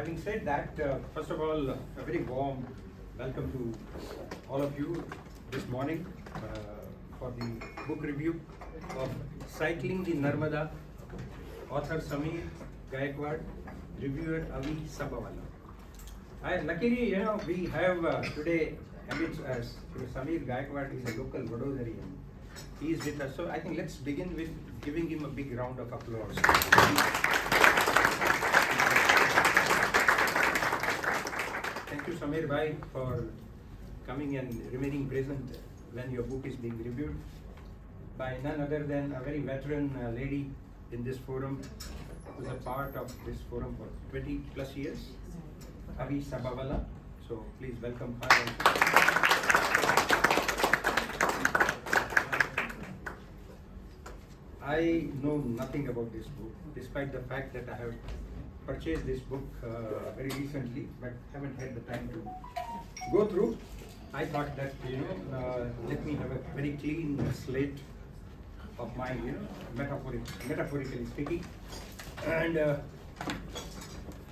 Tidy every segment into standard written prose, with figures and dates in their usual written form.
having said that, first of all, a very warm welcome to all of you this morning for the book review of Cycling the Narmada, author Samir Gaikwad, reviewer Avi Sabavala. Luckily, we have today as Samir Gaikwad is a local Vadodarian. He is with us, so I think let's begin with giving him a big round of applause. Thank you, Samir Bhai, for coming and remaining present when your book is being reviewed by none other than a very veteran lady in this forum, who is a part of this forum for 20 plus years, Avi Sabavala. So please welcome her. I know nothing about this book, despite the fact that I have purchased this book very recently, but haven't had the time to go through. I thought that, let me have a very clean slate of my, metaphorically speaking. And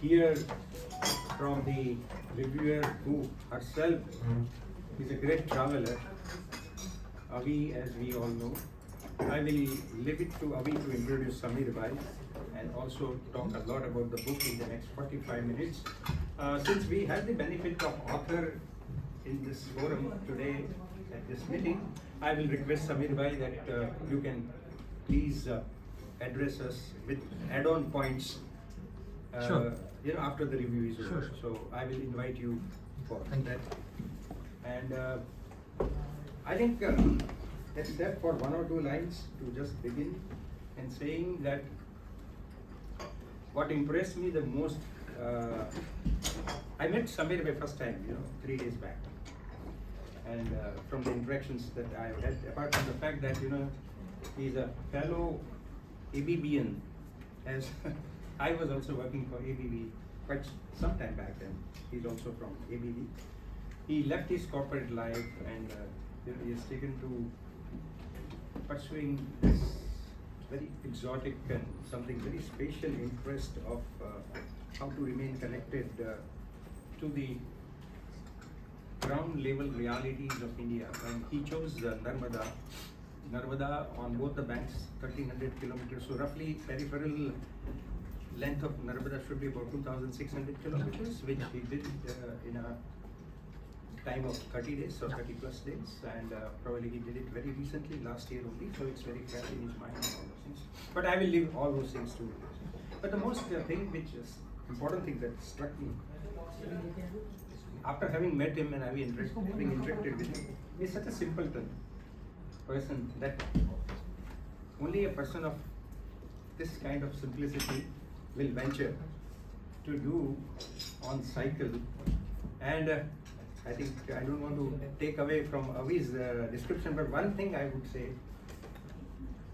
here from the reviewer who herself is a great traveler, Avi, as we all know. I will leave it to Avi to introduce Samir Bhai and also talk a lot about the book in the next 45 minutes. Since we have the benefit of author in this forum today at this meeting, I will request Samir Bhai that you can please address us with add-on points Sure. After the review is over. Sure. So I will invite you for Thank that. And I think let's step for one or two lines to just begin and saying that what impressed me the most, I met Samir my first time, 3 days back. And from the interactions that I had, apart from the fact that, he's a fellow ABBian, as I was also working for ABB quite some time back then. He's also from ABB. He left his corporate life and he has taken to pursuing this very exotic and something very special interest of how to remain connected to the ground level realities of India. And he chose Narmada on both the banks, 1300 kilometers. So roughly peripheral length of Narmada should be about 2600 kilometers, which he did in a time of 30 days or 30 plus days, and probably he did it very recently, last year only, so it's very fresh in his mind and all those things. But I will leave all those things to you. But the most important thing that struck me, after having met him and having interacted with him, he's such a simpleton person that only a person of this kind of simplicity will venture to do on cycle. And I think I don't want to take away from Avi's description, but one thing I would say,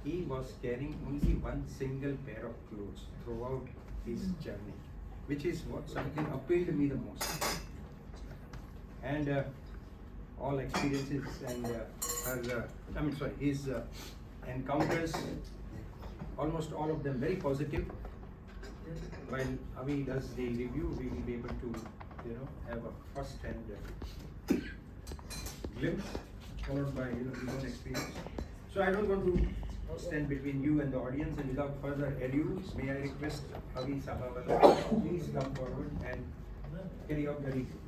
he was carrying only one single pair of clothes throughout his journey, which is what something appealed to me the most. And all experiences and his encounters, almost all of them very positive. While Avi does the review, we will be able to have a first-hand glimpse followed by his own experience. So I don't want to stand between you and the audience, and without further ado, may I request Avi Sabavala, please come forward and carry out the review.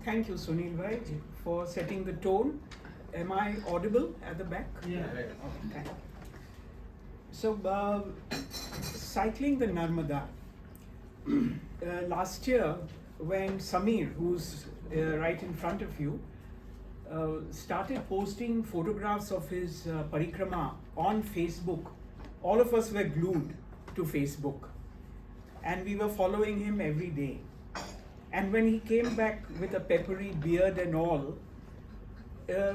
Thank you, Sunil Bhai, for setting the tone. Am I audible at the back? Yeah. Okay, thank you. So, cycling the Narmada. Last year, when Samir, who's right in front of you, started posting photographs of his Parikrama on Facebook, all of us were glued to Facebook. And we were following him every day. And when he came back with a peppery beard and all,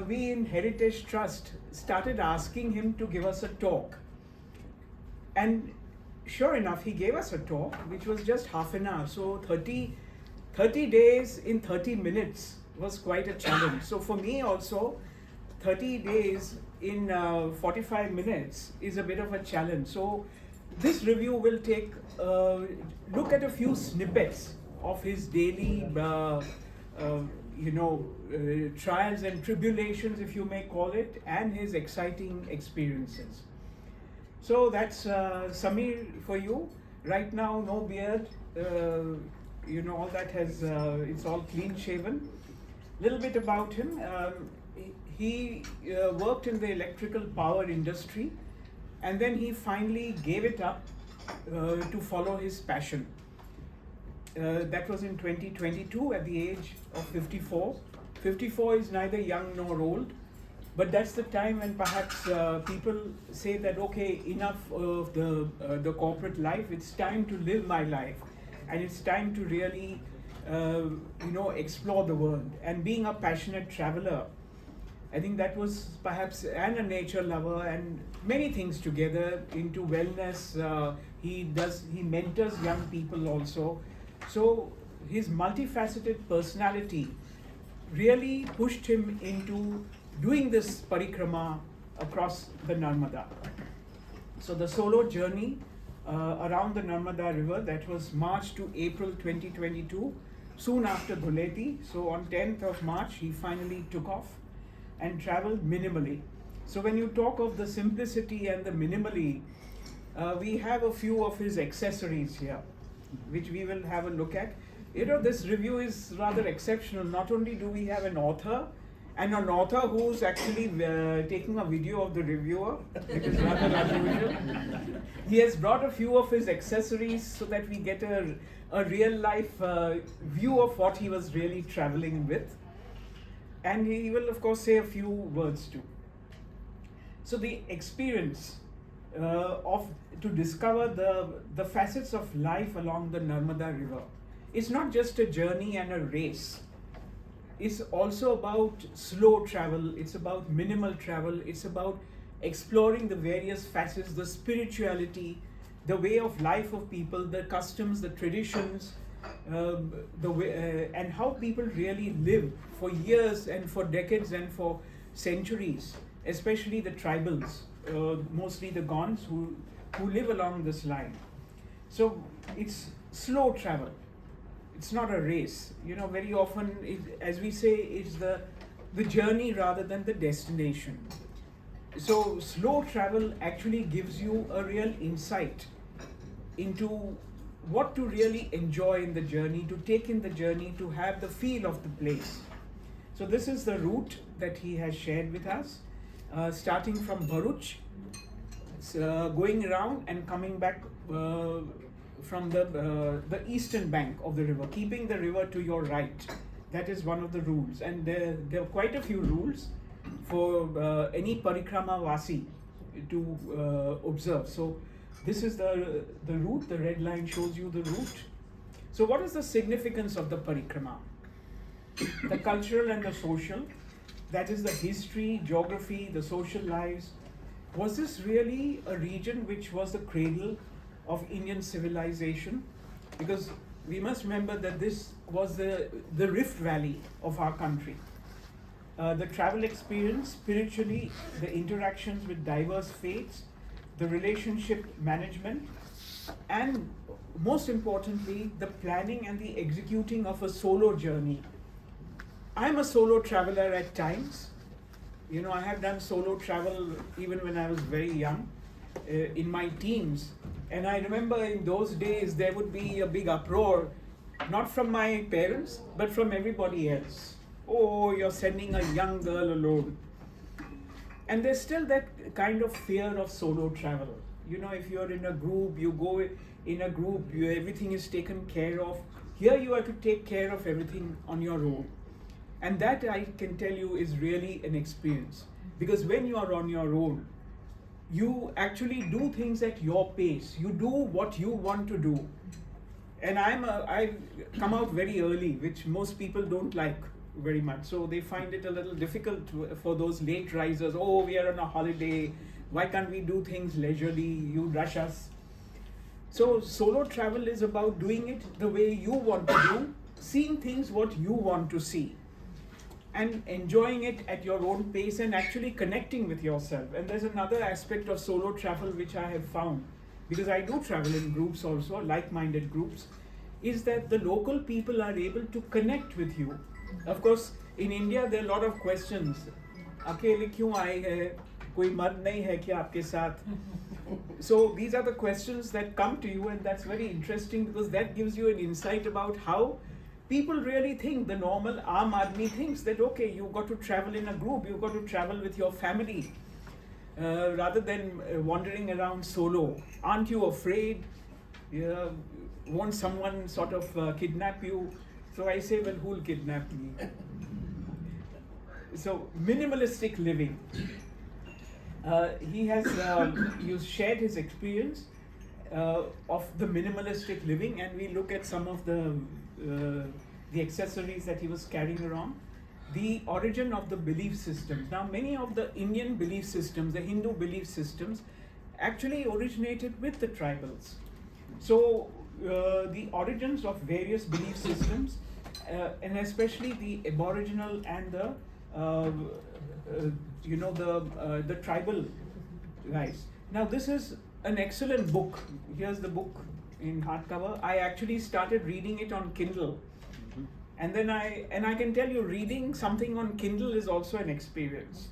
we in Heritage Trust started asking him to give us a talk. And sure enough, he gave us a talk, which was just half an hour. So 30 days in 30 minutes was quite a challenge. So for me also, 30 days in 45 minutes is a bit of a challenge. So this review will take look at a few snippets of his daily trials and tribulations, if you may call it, and his exciting experiences. So that's Samir for you. Right now, no beard, all that has, it's all clean shaven. Little bit about him. He worked in the electrical power industry, and then he finally gave it up to follow his passion. That was in 2022 at the age of 54. 54 is neither young nor old, but that's the time when perhaps people say that, okay, enough of the corporate life, it's time to live my life, and it's time to really explore the world. And being a passionate traveler, I think that was perhaps, and a nature lover, and many things together into wellness. He mentors young people also. So his multifaceted personality really pushed him into doing this parikrama across the Narmada. So the solo journey around the Narmada river, that was March to April 2022, soon after Dhuleti. So on 10th of March, he finally took off and traveled minimally. So when you talk of the simplicity and the minimally, we have a few of his accessories here, which we will have a look at. This review is rather exceptional. Not only do we have an author, and an author who's actually taking a video of the reviewer, which is rather unusual. He has brought a few of his accessories so that we get a real life view of what he was really traveling with. And he will of course say a few words too. So the experience to discover the facets of life along the Narmada river is not just a journey and a race. It's also about slow travel, it's about minimal travel, it's about exploring the various facets, the spirituality, the way of life of people, the customs, the traditions, and how people really live for years and for decades and for centuries, especially the tribals, mostly the Gonds who live along this line. So it's slow travel. It's not a race. Very often, as we say, it's the journey rather than the destination. So slow travel actually gives you a real insight into what to really enjoy in the journey, to take in the journey, to have the feel of the place. So this is the route that he has shared with us, starting from Bharuch, going around and coming back from the eastern bank of the river, keeping the river to your right. That is one of the rules, and there are quite a few rules for any parikrama vasi to observe. So this is the route. The red line shows you the route. So what is the significance of the parikrama? The cultural and the social, that is the history, geography, the social lives. Was this really a region which was the cradle of Indian civilization? Because we must remember that this was the Rift Valley of our country. The travel experience, spiritually, the interactions with diverse faiths, the relationship management, and most importantly, the planning and the executing of a solo journey. I'm a solo traveler at times. I have done solo travel even when I was very young, in my teens. And I remember in those days there would be a big uproar, not from my parents, but from everybody else. Oh, you're sending a young girl alone. And there's still that kind of fear of solo travel. If you're in a group, you go in a group, everything is taken care of. Here you have to take care of everything on your own. And that, I can tell you, is really an experience. Because when you are on your own, you actually do things at your pace. You do what you want to do. And I come out very early, which most people don't like very much. So they find it a little difficult for those late risers. Oh, we are on a holiday. Why can't we do things leisurely? You rush us. So solo travel is about doing it the way you want to do, seeing things what you want to see, and enjoying it at your own pace and actually connecting with yourself. And there's another aspect of solo travel which I have found, because I do travel in groups also, like-minded groups, is that the local people are able to connect with you. Of course, in India there are a lot of questions. अकेले क्यों आए हैं? कोई मर्द नहीं है क्या आपके साथ? So these are the questions that come to you, and that's very interesting because that gives you an insight about how people really think. The normal aam aadmi thinks that okay, you've got to travel in a group, you've got to travel with your family, rather than wandering around solo. Aren't you afraid? Won't someone sort of kidnap you? So I say, well, who'll kidnap me? So minimalistic living. He has shared his experience of the minimalistic living, and we look at some of the accessories that he was carrying around. The origin of the belief systems. Now, many of the Indian belief systems, the Hindu belief systems, actually originated with the tribals. So, the origins of various belief systems, and especially the aboriginal and the tribal guys. Now, this is an excellent book. Here's the book in hardcover. I actually started reading it on Kindle. And then I can tell you, reading something on Kindle is also an experience,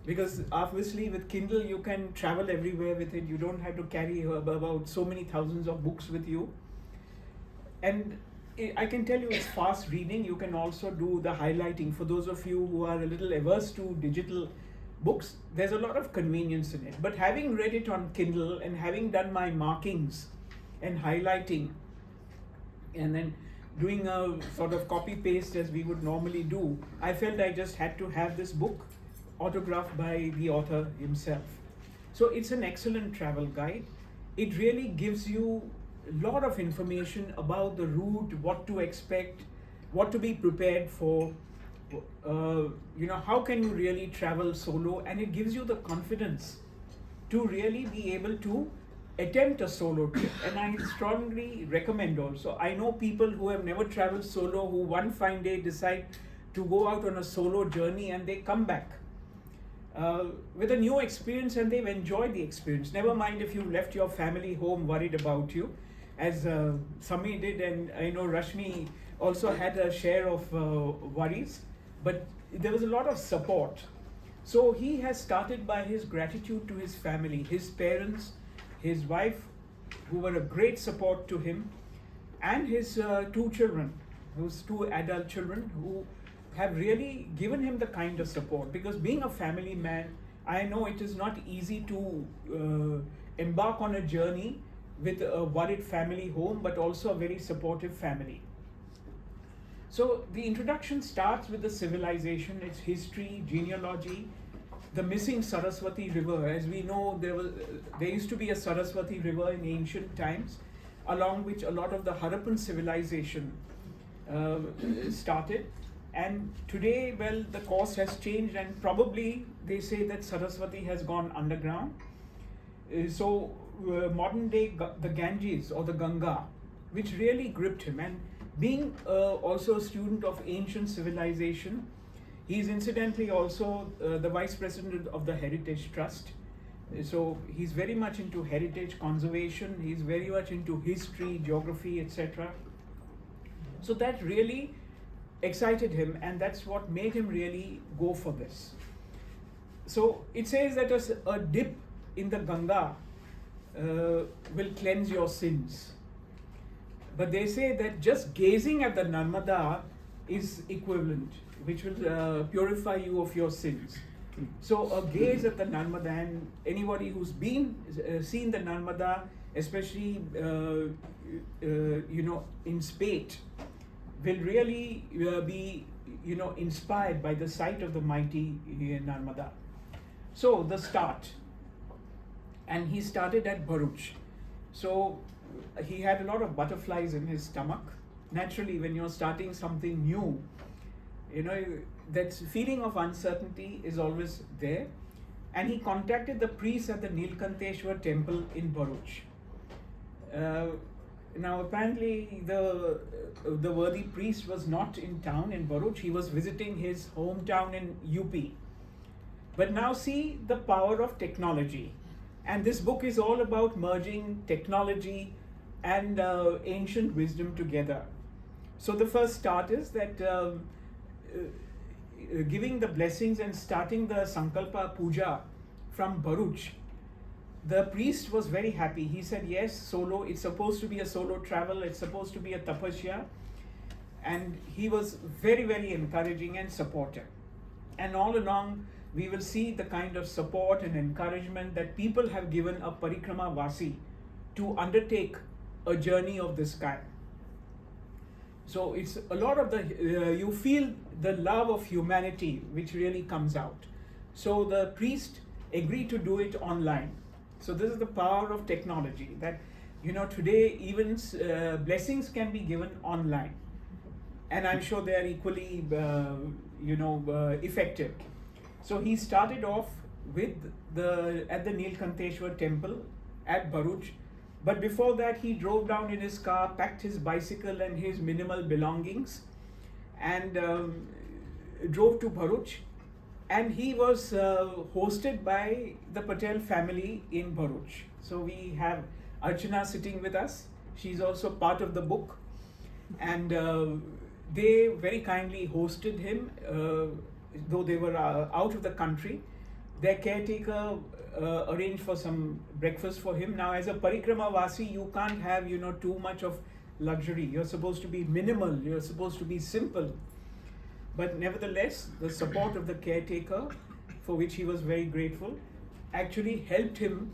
because obviously with Kindle you can travel everywhere with it. You don't have to carry about so many thousands of books with you. And I can tell you it's fast reading. You can also do the highlighting. For those of you who are a little averse to digital books, there's a lot of convenience in it. But having read it on Kindle and having done my markings and highlighting, and then doing a sort of copy paste as we would normally do, I felt I just had to have this book autographed by the author himself. So it's an excellent travel guide. It really gives you a lot of information about the route, what to expect, what to be prepared for, how can you really travel solo, and it gives you the confidence to really be able to attempt a solo trip. And I strongly recommend also. I know people who have never traveled solo who one fine day decide to go out on a solo journey, and they come back with a new experience, and they've enjoyed the experience. Never mind if you left your family home worried about you, as Sami did, and I know Rashmi also had a share of worries, but there was a lot of support. So he has started by his gratitude to his family, his parents, his wife, who were a great support to him, and his two children, those two adult children, who have really given him the kind of support. Because being a family man, I know it is not easy to embark on a journey with a worried family home, but also a very supportive family. So the introduction starts with the civilization, its history, genealogy, the missing Saraswati river. As we know, there used to be a Saraswati river in ancient times, along which a lot of the Harappan civilization started. And today, well, the course has changed, and probably they say that Saraswati has gone underground. Modern day, the Ganges or the Ganga, which really gripped him. And being also a student of ancient civilization, he is incidentally also the vice president of the Heritage Trust. So he's very much into heritage conservation. He's very much into history, geography, etc. So that really excited him, and that's what made him really go for this. So it says that a dip in the Ganga will cleanse your sins. But they say that just gazing at the Narmada is equivalent, which will purify you of your sins. So a gaze at the Narmada, and anybody who's seen the Narmada, especially in spate, will really be inspired by the sight of the mighty Narmada. So the start, and he started at Bharuch. So he had a lot of butterflies in his stomach. Naturally, when you're starting something new, that feeling of uncertainty is always there. And he contacted the priest at the Nilkanteshwar temple in Bharuch. Now apparently the worthy priest was not in town in Bharuch. He was visiting his hometown in UP. But now see the power of technology. And this book is all about merging technology and ancient wisdom together. So the first start is that giving the blessings and starting the Sankalpa Puja from Bharuch. The priest was very happy. He said, yes, solo, it's supposed to be a solo travel, it's supposed to be a tapasya. And he was very, very encouraging and supportive. And all along, we will see the kind of support and encouragement that people have given a Parikrama Vasi to undertake a journey of this kind. So it's a lot of the, you feel the love of humanity which really comes out. So the priest agreed to do it online. So this is the power of technology, that today even blessings can be given online, and I'm sure they are equally effective. So he started off with at the Nilkanteshwar temple at Bharuch, but before that he drove down in his car, packed his bicycle and his minimal belongings, and drove to Bharuch. And he was hosted by the Patel family in Bharuch. So we have Archana sitting with us. She's also part of the book. And they very kindly hosted him, though they were out of the country. Their caretaker arranged for some breakfast for him. Now, as a Parikrama Vasi, you can't have, too much of luxury. You're supposed to be minimal. You're supposed to be simple. But nevertheless, the support of the caretaker, for which he was very grateful, actually helped him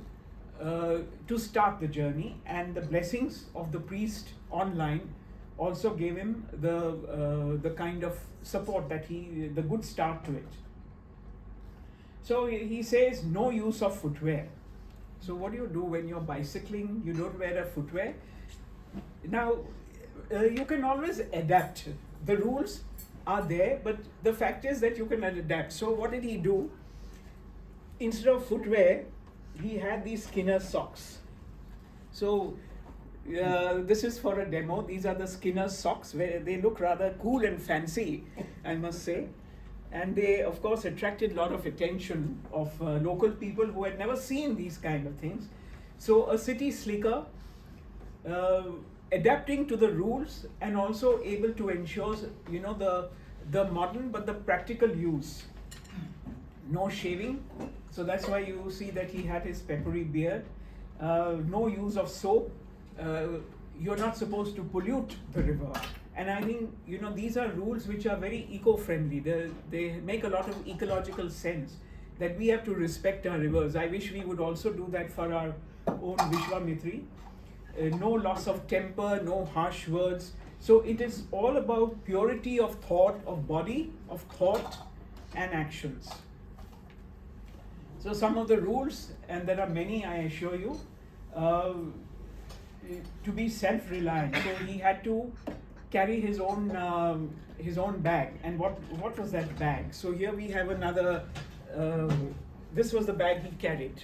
to start the journey, and the blessings of the priest online also gave him the kind of support that the good start to it. So he says, no use of footwear. So what do you do when you're bicycling? You don't wear a footwear. Now, you can always adapt. The rules are there, but the fact is that you can adapt. So what did he do? Instead of footwear, he had these Skinner socks. So this is for a demo. These are the Skinner socks, where they look rather cool and fancy, I must say. And they, of course, attracted a lot of attention of local people who had never seen these kind of things. So a city slicker, adapting to the rules and also able to ensure, the modern but the practical use. No shaving, so that's why you see that he had his peppery beard. No use of soap. You're not supposed to pollute the river. And I think, these are rules which are very eco-friendly. They make a lot of ecological sense, that we have to respect our rivers. I wish we would also do that for our own Vishwamitri. No loss of temper, no harsh words. So it is all about purity of thought, of body, of thought and actions. So some of the rules, and there are many, I assure you, to be self-reliant. So he had to carry his own bag. And what was that bag? So here we have another. This was the bag he carried.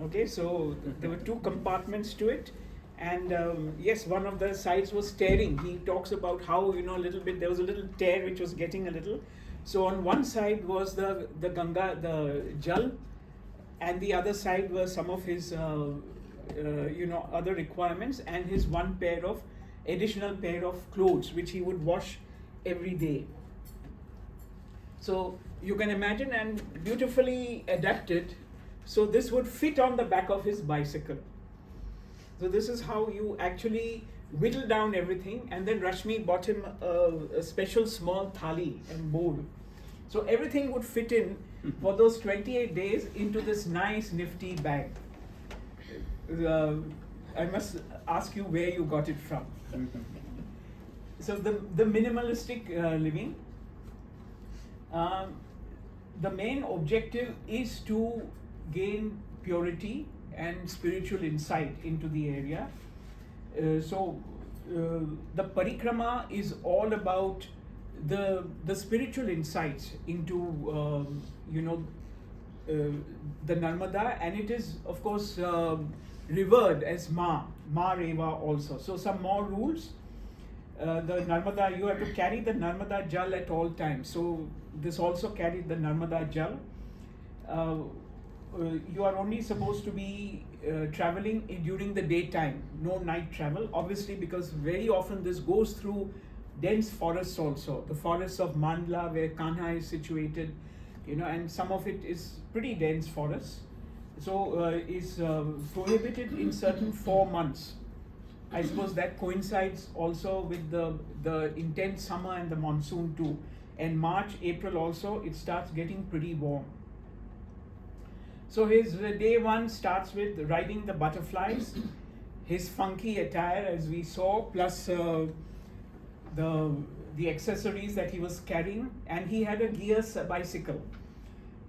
Okay, so there were two compartments to it, and yes, one of the sides was tearing. He talks about how, a little bit, there was a little tear which was getting a little. So on one side was the Ganga, the Jal, and the other side was some of his, other requirements, and his one additional pair of clothes which he would wash every day. So you can imagine, and beautifully adapted. So this would fit on the back of his bicycle. So this is how you actually whittle down everything, and then Rashmi bought him a special small thali and bowl. So everything would fit in for those 28 days into this nice nifty bag. I must ask you where you got it from. So the minimalistic living, the main objective is to gain purity and spiritual insight into the area. The parikrama is all about the spiritual insights into the Narmada, and it is of course revered as Ma Reva also. So some more rules. The Narmada, you have to carry the Narmada Jal at all times. So this also carried the Narmada Jal. you are only supposed to be traveling during the daytime, no night travel, obviously, because very often this goes through dense forests also, the forests of Mandla where Kanha is situated, and some of it is pretty dense forests. So is prohibited in certain 4 months. I suppose that coincides also with the intense summer and the monsoon too. And March, April also, it starts getting pretty warm. So his day one starts with riding the butterflies, his funky attire as we saw, plus the accessories that he was carrying, and he had a gears bicycle.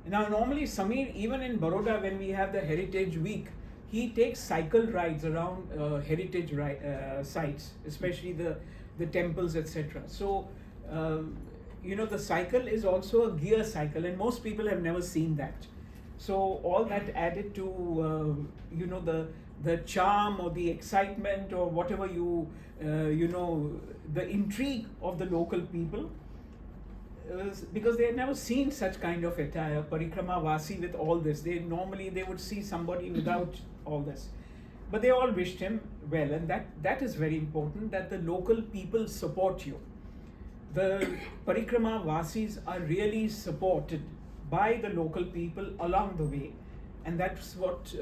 Now normally Samir, even in Baroda when we have the Heritage Week, he takes cycle rides around heritage sites, especially the temples, etc. So the cycle is also a gear cycle, and most people have never seen that. So all that added to the charm or the excitement or whatever the intrigue of the local people, because they had never seen such kind of attire, Parikrama Vasi with all this. They would see somebody without all this, but they all wished him well, and that is very important, that the local people support you. The Parikrama Vasis are really supported by the local people along the way, and that's what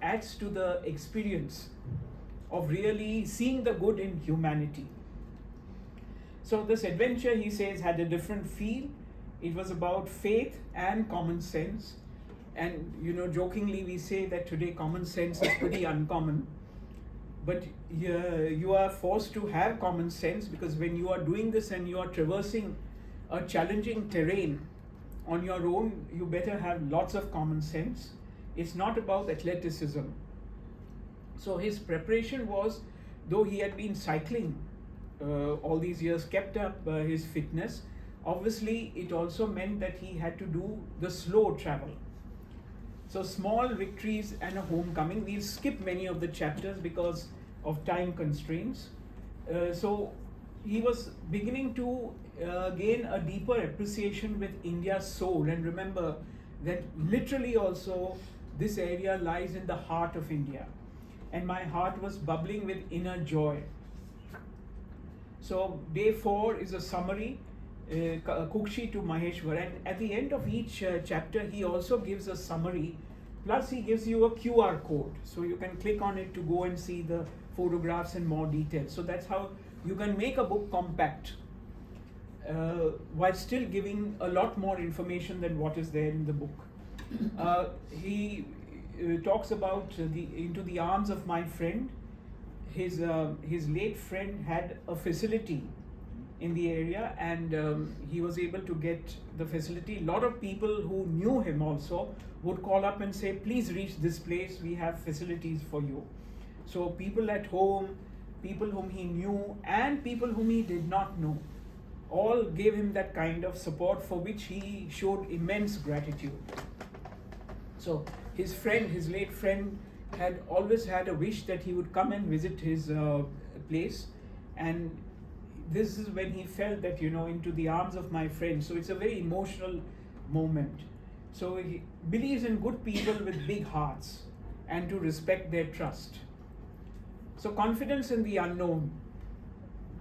adds to the experience of really seeing the good in humanity. So this adventure, he says, had a different feel. It was about faith and common sense, and jokingly we say that today common sense is pretty uncommon, but you are forced to have common sense, because when you are doing this and you are traversing a challenging terrain on your own, you better have lots of common sense. It's not about athleticism. So his preparation was, though he had been cycling all these years, kept up his fitness, obviously it also meant that he had to do the slow travel. So small victories and a homecoming. We'll skip many of the chapters because of time constraints. So he was beginning to gain a deeper appreciation with India's soul, and remember that literally also this area lies in the heart of India, and my heart was bubbling with inner joy. So day 4 is a summary, Kukshi to Maheshwar, and at the end of each chapter he also gives a summary, plus he gives you a QR code, so you can click on it to go and see the photographs and more details. So that's how you can make a book compact while still giving a lot more information than what is there in the book. He talks about into the arms of my friend. His late friend had a facility in the area, and he was able to get the facility. A lot of people who knew him also would call up and say, please reach this place, we have facilities for you. So people at home, people whom he knew and people whom he did not know, all gave him that kind of support, for which he showed immense gratitude. So his late friend, had always had a wish that he would come and visit his place, and this is when he felt that, into the arms of my friend. So it's a very emotional moment. So he believes in good people with big hearts and to respect their trust. So confidence in the unknown.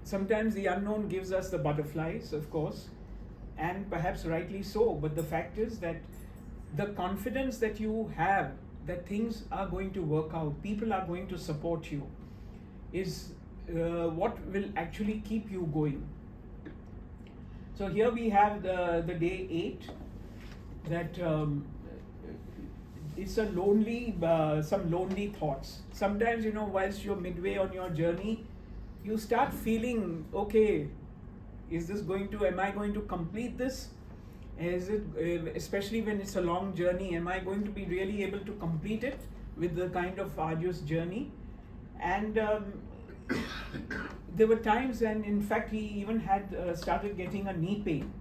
Sometimes the unknown gives us the butterflies, of course, and perhaps rightly so, but the fact is that the confidence that you have that things are going to work out, people are going to support you, is what will actually keep you going. So here we have the day 8, that it's a lonely, some lonely thoughts. Sometimes, whilst you're midway on your journey, you start feeling, okay, am I going to complete this? Is it, especially when it's a long journey, am I going to be really able to complete it with the kind of arduous journey? And there were times, and in fact he even had started getting a knee pain.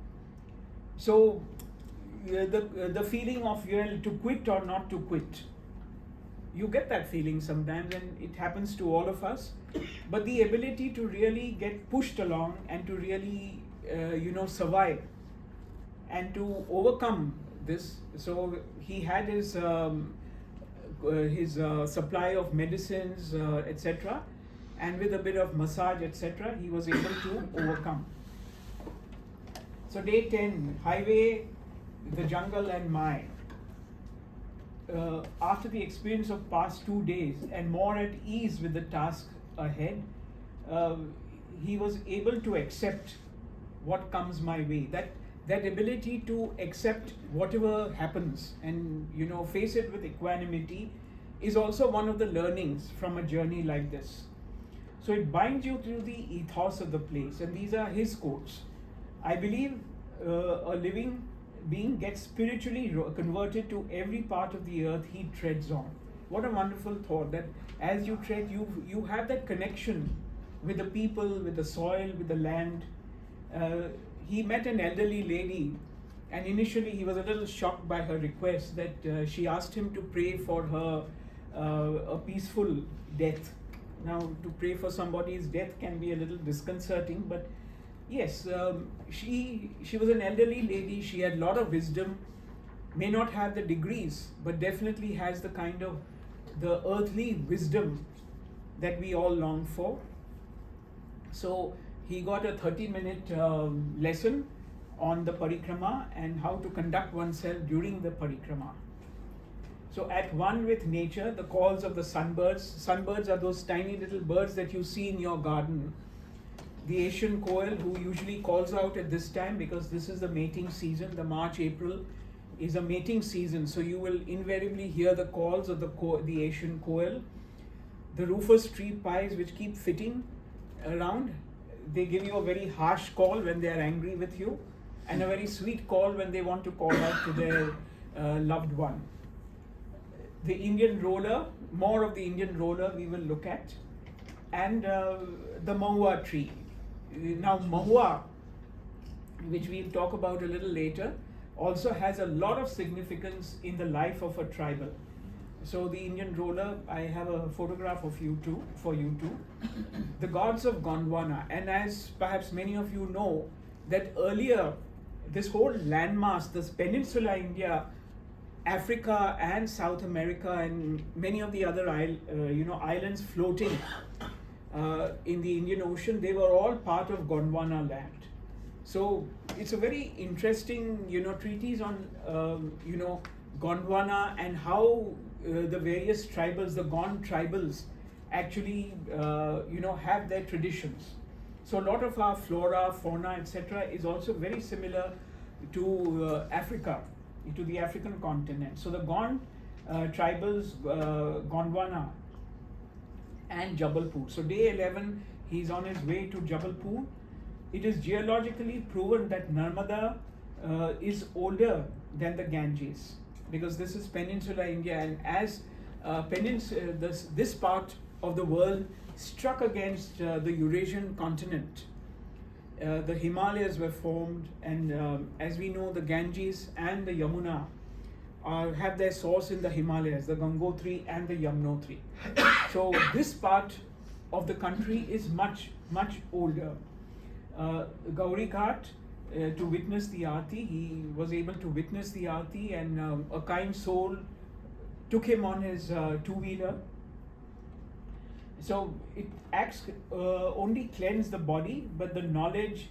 So the feeling of to quit or not to quit, you get that feeling sometimes, and it happens to all of us. But the ability to really get pushed along and to really survive and to overcome this. So he had his supply of medicines, etc., and with a bit of massage, etc., he was able to overcome. So day 10, highway, the jungle and Mai. After the experience of past 2 days and more at ease with the task ahead, he was able to accept what comes my way. That ability to accept whatever happens and face it with equanimity is also one of the learnings from a journey like this. So it binds you to the ethos of the place, and these are his quotes. I believe a living being gets spiritually converted to every part of the earth he treads on. What a wonderful thought, that as you tread, you have that connection with the people, with the soil, with the land. He met an elderly lady, and initially he was a little shocked by her request that she asked him to pray for her a peaceful death. Now, to pray for somebody's death can be a little disconcerting, but yes, she was an elderly lady. She had a lot of wisdom, may not have the degrees, but definitely has the kind of the earthly wisdom that we all long for. So he got a 30-minute lesson on the parikrama and how to conduct oneself during the parikrama. So at one with nature, the calls of the sunbirds. Sunbirds are those tiny little birds that you see in your garden. The Asian koel, who usually calls out at this time because this is the mating season, the March, April is a mating season. So you will invariably hear the calls of the Asian koel. The rufous tree pies, which keep fitting around, they give you a very harsh call when they are angry with you, and a very sweet call when they want to call out to their loved one. The Indian roller, more of the Indian roller we will look at, and the mahua tree. Now mahua, which we'll talk about a little later, also has a lot of significance in the life of a tribal. So the Indian roller, I have a photograph of for you too. The gods of Gondwana, and as perhaps many of you know, that earlier this whole landmass, this peninsula India, Africa and South America and many of the other islands floating in the Indian Ocean, they were all part of Gondwana land. So it's a very interesting treatise on Gondwana and how the various tribals, the Gond tribals, actually have their traditions. So a lot of our flora, fauna, etc. is also very similar to Africa, to the African continent. So the Gond tribals, Gondwana and Jabalpur. So day 11, he's on his way to Jabalpur. It is geologically proven that Narmada is older than the Ganges, because this is Peninsula India, and as this part of the world struck against the Eurasian continent, the Himalayas were formed, and as we know, the Ganges and the Yamuna have their source in the Himalayas, the Gangotri and the Yamunotri. So this part of the country is much, much older. Gauri Ghat, to witness the Aarti, he was able to witness the Aarti, and a kind soul took him on his two-wheeler. So it acts only cleanse the body, but the knowledge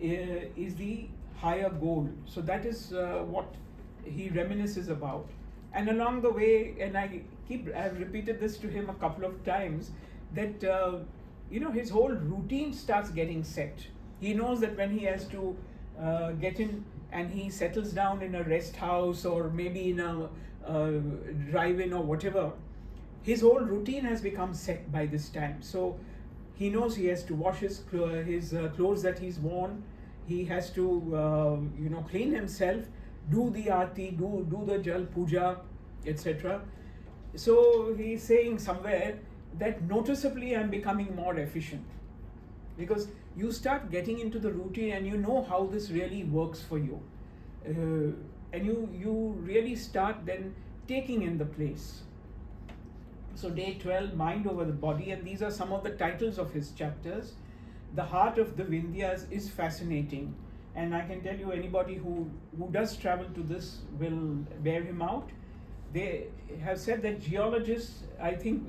is the higher goal. So that is what he reminisces about. And along the way, and I've repeated this to him a couple of times, that his whole routine starts getting set. He knows that when he has to get in and he settles down in a rest house or maybe in a drive-in or whatever, his whole routine has become set by this time. So he knows he has to wash his clothes that he's worn. He has to clean himself, do the aarti, do the jal puja, etc. So he's saying somewhere that noticeably I'm becoming more efficient, because you start getting into the routine and you know how this really works for you, and you really start then taking in the place. So day 12, mind over the body, and these are some of the titles of his chapters. The heart of the Vindhyas is fascinating, and I can tell you anybody who does travel to this will bear him out. They have said that geologists, I think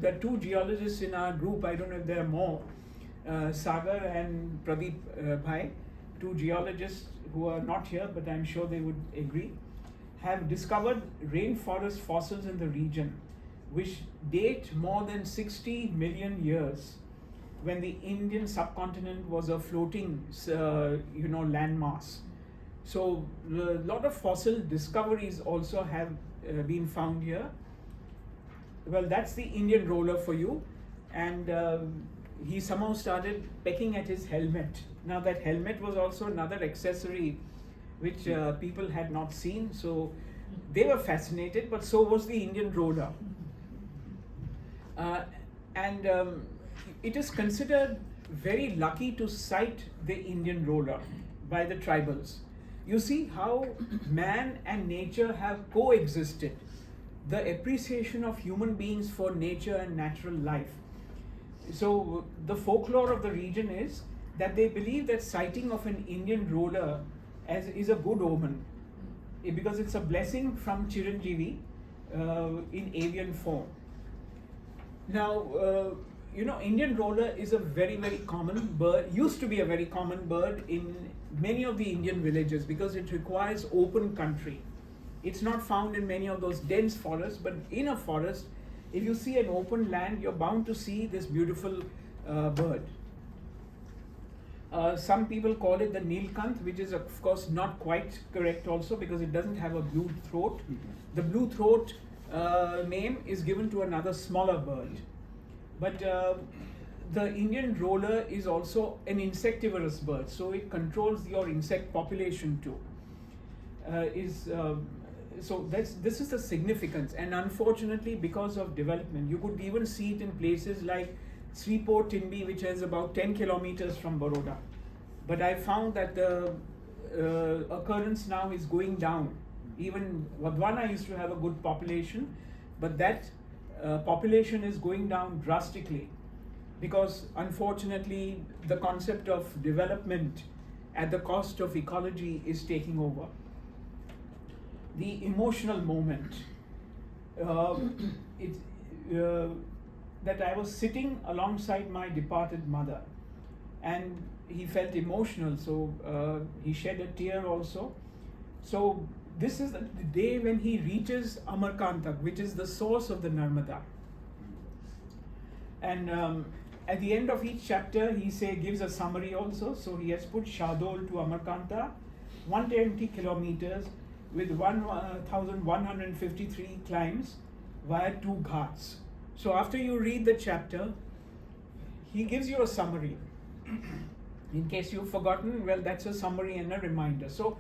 there are two geologists in our group, I don't know if there are more, Sagar and Pradeep Bhai, two geologists who are not here, but I'm sure they would agree, have discovered rainforest fossils in the region which date more than 60 million years, when the Indian subcontinent was a floating landmass. So a lot of fossil discoveries also have been found here. Well, that's the Indian roller for you. And he somehow started pecking at his helmet. Now that helmet was also another accessory which people had not seen, so they were fascinated, but so was the Indian roller. It is considered very lucky to sight the Indian roller by the tribals. You see how man and nature have coexisted. The appreciation of human beings for nature and natural life. So the folklore of the region is that they believe that sighting of an Indian roller is a good omen, because it's a blessing from Chiranjeevi in avian form. Now, Indian roller is a very, very common bird, used to be a very common bird in many of the Indian villages because it requires open country. It's not found in many of those dense forests, but in a forest, if you see an open land, you're bound to see this beautiful bird. Some people call it the Nilkanth, which is of course not quite correct also because it doesn't have a blue throat. The blue throat name is given to another smaller bird. But the Indian roller is also an insectivorous bird, so it controls your insect population too. So this is the significance, and unfortunately because of development, you could even see it in places like Sripur Timbi, which is about 10 kilometers from Baroda. But I found that the occurrence now is going down. Even Vadwana used to have a good population, but that population is going down drastically because unfortunately the concept of development at the cost of ecology is taking over. The emotional moment that I was sitting alongside my departed mother, and he felt emotional, so he shed a tear also. So this is the day when he reaches Amarkantak, which is the source of the Narmada. And at the end of each chapter, he gives a summary also. So he has put Shadol to Amarkanta, 120 kilometers with 1,153 climbs via 2 ghats. So after you read the chapter, he gives you a summary. In case you've forgotten, well, that's a summary and a reminder. So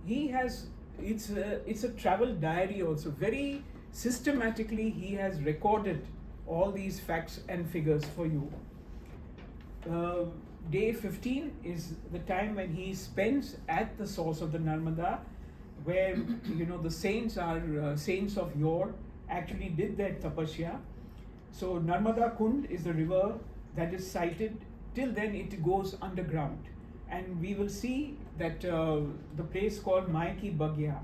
he has, it's a travel diary also. Very systematically, he has recorded all these facts and figures for you. Day 15 is the time when he spends at the source of the Narmada, where the saints are saints of yore actually did their tapasya. So Narmada Kund is the river that is sighted. Till then it goes underground, and we will see that the place called Maiki Bagya,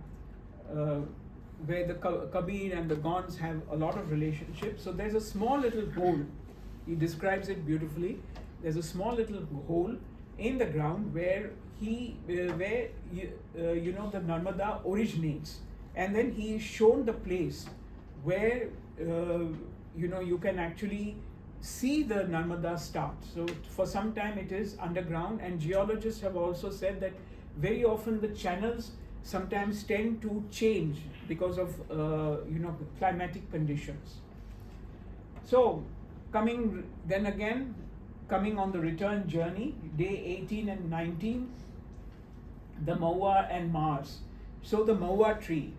where the Kabir and the Gons have a lot of relationships. So there's a small little hole. He describes it beautifully. There's a small little hole in the ground where the Narmada originates, and then he is shown the place where you can actually see the Narmada start. So for some time it is underground, and geologists have also said that very often the channels sometimes tend to change because of climatic conditions. So coming on the return journey, day 18 and 19, the Maua and Mars. So the Maua tree,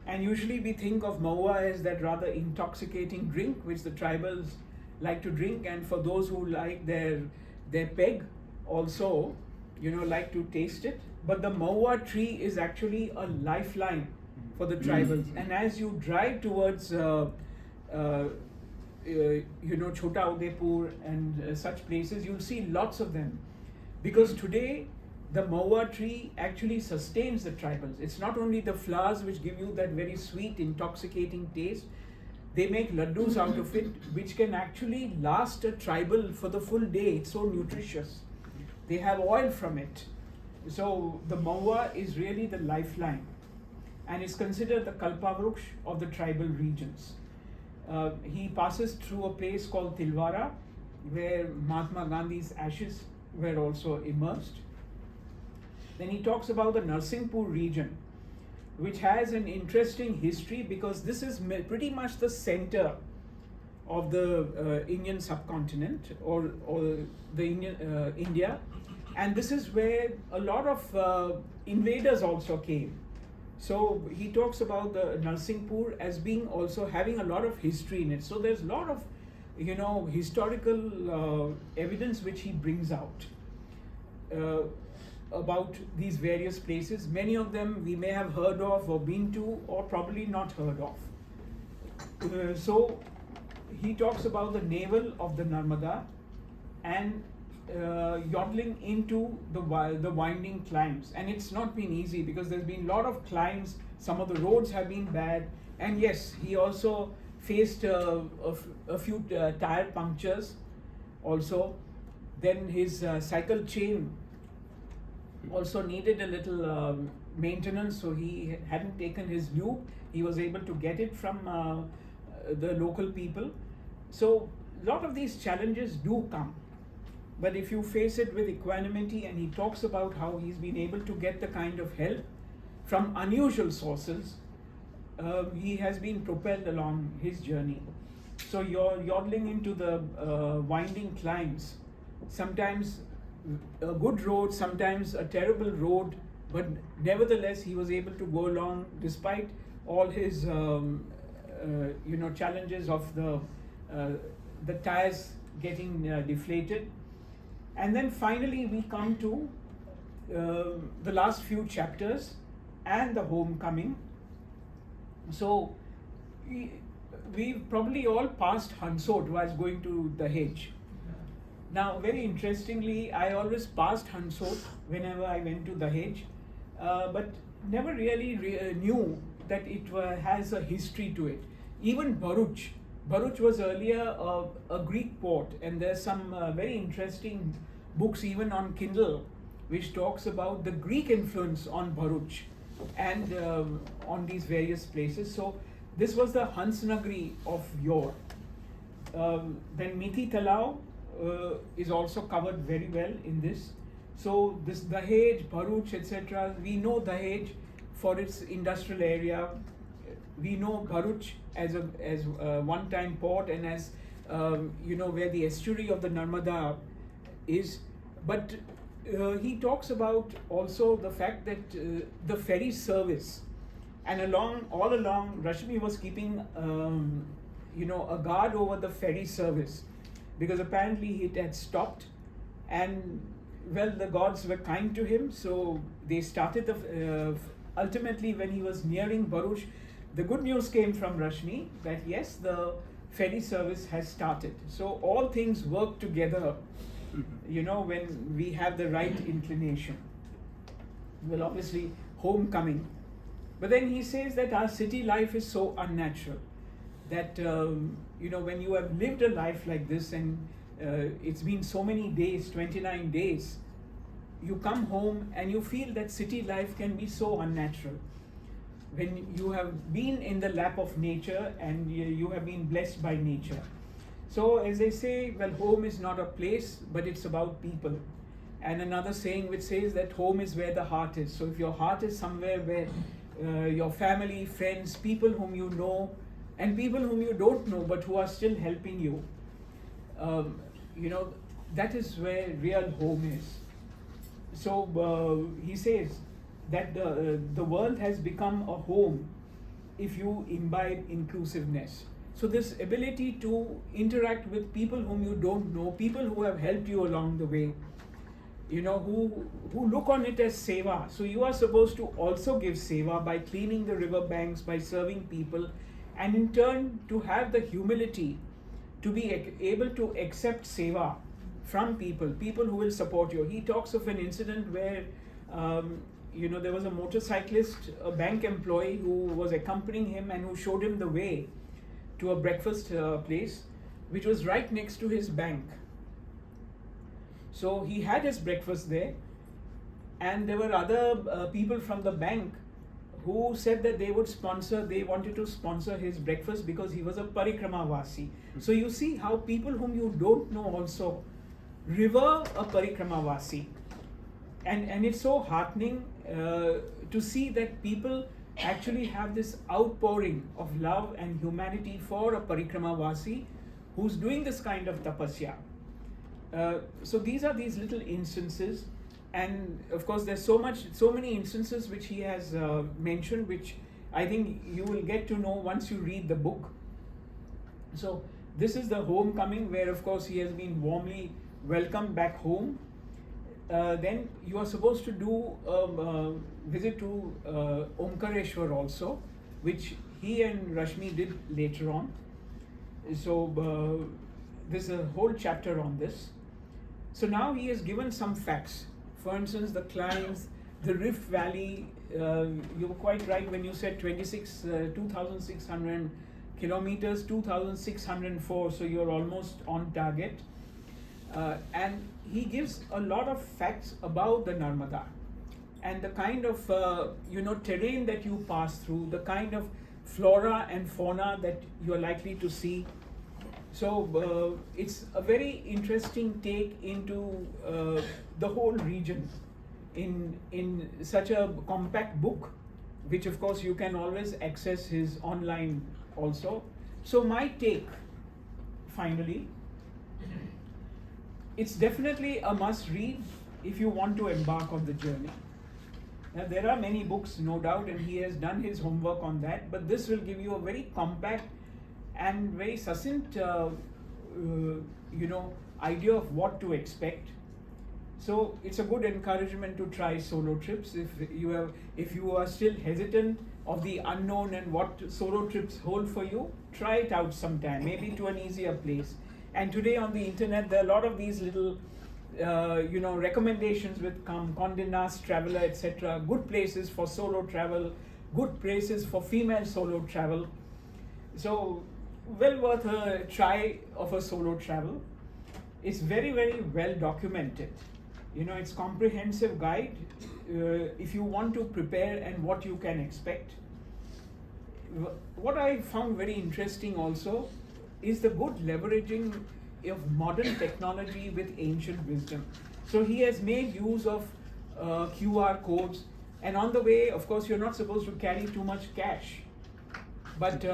and usually we think of Maua as that rather intoxicating drink which the tribals like to drink, and for those who like their peg also like to taste it. But the Maua tree is actually a lifeline for the tribals, and as you drive towards Chota Udaipur and such places, you'll see lots of them, because today the maua tree actually sustains the tribals. It's not only the flowers which give you that very sweet, intoxicating taste. They make laddus out of it, which can actually last a tribal for the full day. It's so nutritious. They have oil from it. So the maua is really the lifeline, and is considered the kalpavruksha of the tribal regions. He passes through a place called Tilwara, where Mahatma Gandhi's ashes were also immersed. Then he talks about the Narsinghpur region, which has an interesting history because this is pretty much the center of the Indian subcontinent or the India, and this is where a lot of invaders also came. So he talks about the Narsinghpur as being also having a lot of history in it. So there's a lot of historical evidence which he brings out about these various places. Many of them we may have heard of or been to, or probably not heard of. So he talks about the navel of the Narmada and yodeling into the winding climbs. And it's not been easy because there's been a lot of climbs, some of the roads have been bad, and yes, he also faced a few tire punctures also. Then his cycle chain also needed a little maintenance, so he hadn't taken his lube. He was able to get it from the local people. So a lot of these challenges do come, but if you face it with equanimity, and he talks about how he's been able to get the kind of help from unusual sources, he has been propelled along his journey. So you're yodeling into the winding climbs, sometimes a good road, sometimes a terrible road, but nevertheless he was able to go along despite all his challenges of the tires getting deflated. And then finally we come to the last few chapters and the homecoming. So we probably all passed Hansot while going to the Dahej. Now, very interestingly, I always passed Hansot whenever I went to Dahej, but never really knew that it has a history to it. Even Bharuch was earlier a Greek port, and there's some very interesting books even on Kindle which talks about the Greek influence on Bharuch and on these various places. So this was the Hansnagri of yore. Then Mithi Talao is also covered very well in this. So this Dahej, Bharuch, etc. We know Dahej for its industrial area. We know Bharuch as a one-time port and as where the estuary of the Narmada is. But he talks about also the fact that the ferry service, and all along Rashmi was keeping a guard over the ferry service, because apparently it had stopped, and well, the gods were kind to him, so they started ultimately when he was nearing Bharuch, the good news came from Rashmi that yes, the ferry service has started. So all things work together, when we have the right inclination. Well, obviously homecoming, but then he says that our city life is so unnatural that when you have lived a life like this, and it's been so many days, 29 days, you come home and you feel that city life can be so unnatural. When you have been in the lap of nature and you have been blessed by nature. So as they say, well, home is not a place, but it's about people. And another saying which says that home is where the heart is. So if your heart is somewhere where your family, friends, people whom you know, and people whom you don't know but who are still helping you, that is where real home is. So he says that the world has become a home if you imbibe inclusiveness. So this ability to interact with people whom you don't know, people who have helped you along the way, who look on it as seva. So you are supposed to also give seva by cleaning the river banks, by serving people, and in turn to have the humility to be able to accept seva from people who will support you. He talks of an incident where there was a motorcyclist, a bank employee who was accompanying him and who showed him the way to a breakfast place which was right next to his bank. So he had his breakfast there, and there were other people from the bank who said that they wanted to sponsor his breakfast because he was a Parikrama Vasi. So you see how people whom you don't know also revere a Parikrama Vasi. And it's so heartening to see that people actually have this outpouring of love and humanity for a Parikrama Vasi who's doing this kind of tapasya. So these are these little instances, and of course there's so many instances which he has mentioned, which I think you will get to know once you read the book. So this is the homecoming, where of course he has been warmly welcomed back home. Then you are supposed to do a visit to Omkareshwar also, which he and Rashmi did later on. So there's a whole chapter on this. So now he has given some facts. For instance, the climbs, the Rift Valley, you were quite right when you said 2,600 kilometers, 2,604, so you're almost on target. And he gives a lot of facts about the Narmada and the kind of terrain that you pass through, the kind of flora and fauna that you're likely to see. So it's a very interesting take into the whole region in such a compact book, which of course you can always access his online also. So my take, finally, it's definitely a must read if you want to embark on the journey. Now there are many books, no doubt, and he has done his homework on that, but this will give you a very compact and very succinct idea of what to expect. So it's a good encouragement to try solo trips if you are still hesitant of the unknown and what solo trips hold for you. Try it out sometime, maybe to an easier place. And today on the internet there are a lot of these little recommendations with Condé Nast Traveler, etc. Good places for solo travel, good places for female solo travel. So well worth a try of a solo travel. It's very, very well documented. It's comprehensive guide if you want to prepare and what you can expect. What I found very interesting also is the good leveraging of modern technology with ancient wisdom. So he has made use of QR codes, and on the way, of course, you're not supposed to carry too much cash. But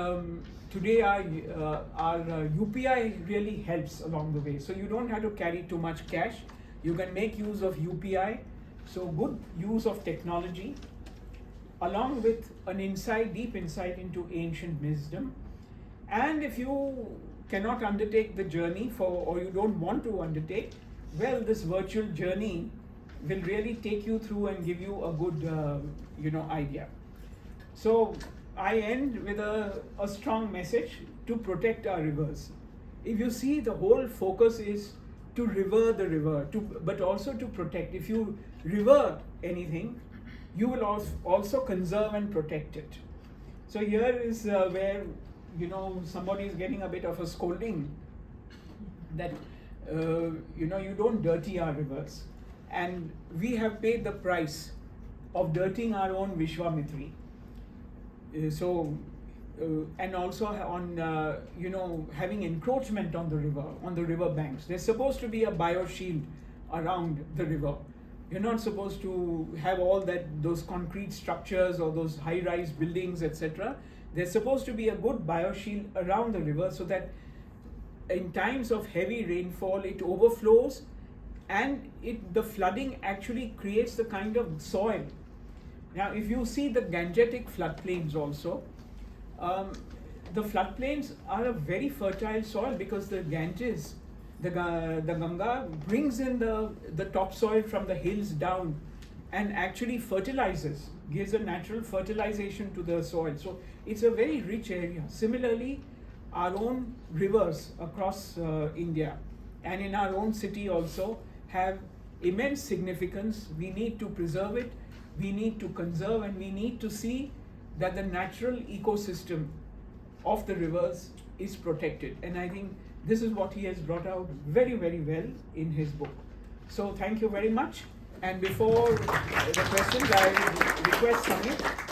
today our UPI really helps along the way. So you don't have to carry too much cash. You can make use of UPI. So good use of technology, along with an deep insight into ancient wisdom. And if you cannot undertake the journey or you don't want to undertake, well, this virtual journey will really take you through and give you a good idea. So I end with a strong message to protect our rivers. If you see, the whole focus is to revere the river, but also to protect. If you revere anything, you will also conserve and protect it. So here is where somebody is getting a bit of a scolding that you don't dirty our rivers, and we have paid the price of dirtying our own Vishwamitri. And also on having encroachment on the river banks. There's supposed to be a bioshield around the river. You're not supposed to have all those concrete structures or those high-rise buildings, etc. There's supposed to be a good bioshield around the river, so that in times of heavy rainfall it overflows, and the flooding actually creates the kind of soil. Now if you see the Gangetic floodplains also, the floodplains are a very fertile soil, because the Ganges, the Ganga brings in the topsoil from the hills down and actually fertilizes, gives a natural fertilization to the soil. So it's a very rich area. Similarly, our own rivers across India, and in our own city also have immense significance. We need to preserve it, we need to conserve, and we need to see that the natural ecosystem of the rivers is protected. And I think this is what he has brought out very, very well in his book. So thank you very much. And before the questions, I request Samir